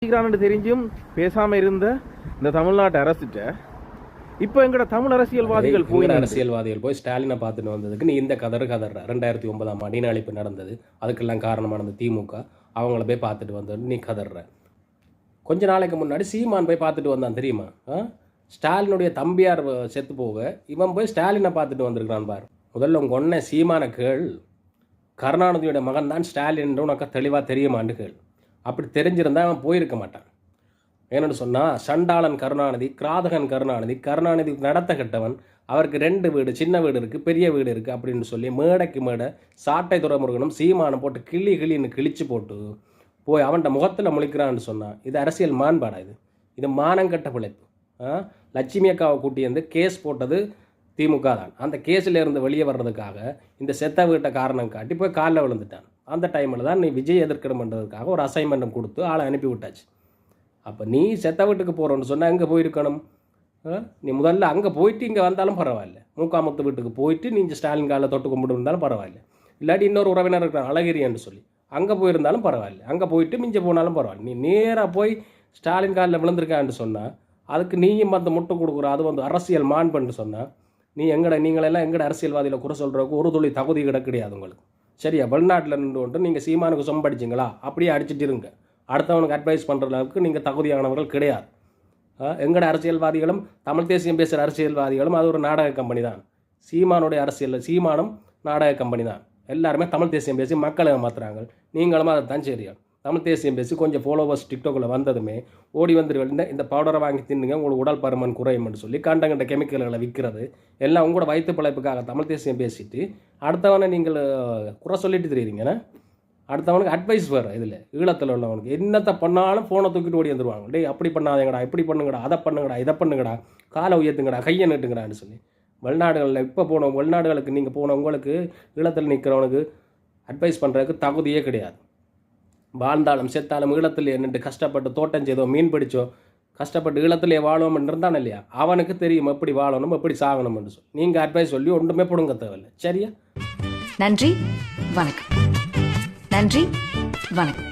தெரிஞ்சும் பேசாம இருந்த இந்த தமிழ்நாட்டு அரசிட்ட இப்போ எங்கட தமிழ் அரசியல்வாதிகள் போய் ஸ்டாலினை பார்த்துட்டு வந்ததுக்கு நீ இந்த கதற 2009 ஆண்டு இனஅழிப்பு நடந்தது, அதுக்கெல்லாம் காரணமானது திமுக, அவங்கள போய் பார்த்துட்டு வந்தது நீ கதற. கொஞ்ச நாளைக்கு முன்னாடி சீமான் போய் பார்த்துட்டு வந்தான் தெரியுமா? ஸ்டாலினுடைய தம்பியார் செத்து போக இவன் போய் ஸ்டாலினை பார்த்துட்டு வந்திருக்கிறான் பாரு. முதல்ல உங்க ஒன்ன சீமான கேள், கருணாநிதியோட மகன் தான் ஸ்டாலின் உனக்கு தெளிவாக தெரியுமான்னு கேள். அப்படி தெரிஞ்சிருந்தா அவன் போயிருக்க மாட்டான். ஏன்னு சொன்னால் சண்டாளன் கருணாநிதி, கிராதகன் கருணாநிதி, கருணாநிதி நடத்த கட்டவன், அவருக்கு 2 வீடு, சின்ன வீடு இருக்குது, பெரிய வீடு இருக்குது அப்படின்னு சொல்லி மேடைக்கு மேடை சாட்டை துறைமுருகனும் சீமானம் போட்டு கிளின்னு கிழிச்சு போட்டு போய் அவன்கிட்ட முகத்தில் முழிக்கிறான்னு சொன்னான். இது அரசியல் மாண்பாடா? இது மானங்கட்ட பிழைப்பு. லட்சுமி அக்காவை கூட்டி வந்து கேஸ் போட்டது திமுக தான். அந்த கேஸில் இருந்து வெளியே வர்றதுக்காக இந்த செத்த வீட்டை காரணம் காட்டி போய் காலில் விழுந்துட்டான். அந்த டைமில் தான் நீ விஜய் எதிர்க்கணும்ன்றதுக்காக ஒரு அசைன்மெண்ட்டும் கொடுத்து ஆளை அனுப்பி விட்டாச்சு. அப்போ நீ செத்த வீட்டுக்கு போகிறோன்னு சொன்னால் எங்கே போயிருக்கணும்? நீ முதல்ல அங்கே போயிட்டு இங்கே வந்தாலும் பரவாயில்ல, மூக்காமுத்து வீட்டுக்கு போயிட்டு நீங்கள் ஸ்டாலின் காலில் தொட்டு கும்பிட்டு இருந்தாலும் பரவாயில்ல, இல்லாட்டி இன்னொரு உறவினர் இருக்கிறான் அழகிரின்னு சொல்லி அங்கே போயிருந்தாலும் பரவாயில்ல, அங்கே போயிட்டு மிஞ்ச போனாலும் பரவாயில்ல. நீ நேராக போய் ஸ்டாலின் காலில் விழுந்திருக்கான்னு சொன்னால் அதுக்கு நீயும் வந்து முட்டை கொடுக்குற, அது வந்து அரசியல் மாண்புன்னு சொன்னால் நீங்களெல்லாம் எங்கட அரசியல்வாதியில் குறை சொல்கிறதுக்கு ஒரு துளி தகுதி கிடையாது உங்களுக்கு. சரியா? வெளிநாட்டில் நின்று கொண்டு நீங்கள் சீமானுக்கு சொம்படிச்சிங்களா அப்படியே அடிச்சுட்டு இருங்க. அடுத்தவனுக்கு அட்வைஸ் பண்ணுற அளவுக்கு நீங்கள் தகுதியானவர்கள் கிடையாது. எங்கட அரசியல்வாதிகளும் தமிழ் தேசியம் பேசுகிற அரசியல்வாதிகளும் அது ஒரு நாடக கம்பெனி தான். சீமானுடைய அரசியலில் சீமானும் நாடக கம்பெனி தான். எல்லாருமே தமிழ் தேசியம் பேசி மக்களை ஏமாத்துறாங்க. நீங்களும் அதை தான் சரியா? தமிழ் தேசியம் பேசி கொஞ்சம் ஃபாலோவர்ஸ் டிக்டாக்கில் வந்ததுமே ஓடி வந்துருவீங்க, இந்த பவுடரை வாங்கி தின்னுங்க உங்களுக்கு உடல் பருமன் குறையும்னு சொல்லி கண்ட கெமிக்கல்களை விற்கிறது எல்லாம் உங்களோட வயிற்று பிழைப்புக்காக தமிழ் தேசியம் பேசிட்டு அடுத்தவனை நீங்கள் குறை சொல்லிட்டு தெரியுறீங்கன்னா அடுத்தவனுக்கு அட்வைஸ் வேறு. இதில் ஈழத்தில் உள்ளவனுக்கு என்னத்தை பண்ணாலும் ஃபோனை தூக்கிட்டு ஓடி வந்துடுவாங்க. டேய் அப்படி பண்ணாதேங்கடா, இப்படி பண்ணுங்கடா, அதை பண்ணுங்கடா, இதை பண்ணுங்கடா, காலை உயர்த்துங்கடா, கையை நட்டுங்கடான்னு சொல்லி. வெளிநாடுகளில் இப்போ போனோம், வெளிநாடுகளுக்கு நீங்கள் போன உங்களுக்கு ஈழத்தில் நிற்கிறவனுக்கு அட்வைஸ் பண்ணுறதுக்கு தகுதியே கிடையாது. வாழ்ந்தாலும் செத்தாலும் ஈழத்தில் என்னென்று கஷ்டப்பட்டு தோட்டம் செய்தோ மீன் பிடிச்சோ கஷ்டப்பட்டு ஈழத்திலே வாழுவோம் இருந்தான் இல்லையா, அவனுக்கு தெரியும் எப்படி வாழணும் எப்படி சாகணும்னு சொல்லி. நீங்கள் அட்வைஸ் சொல்லி ஒன்றுமே பிடுங்க தேவையில்லை. சரியா? நன்றி, வணக்கம். நன்றி, வணக்கம்.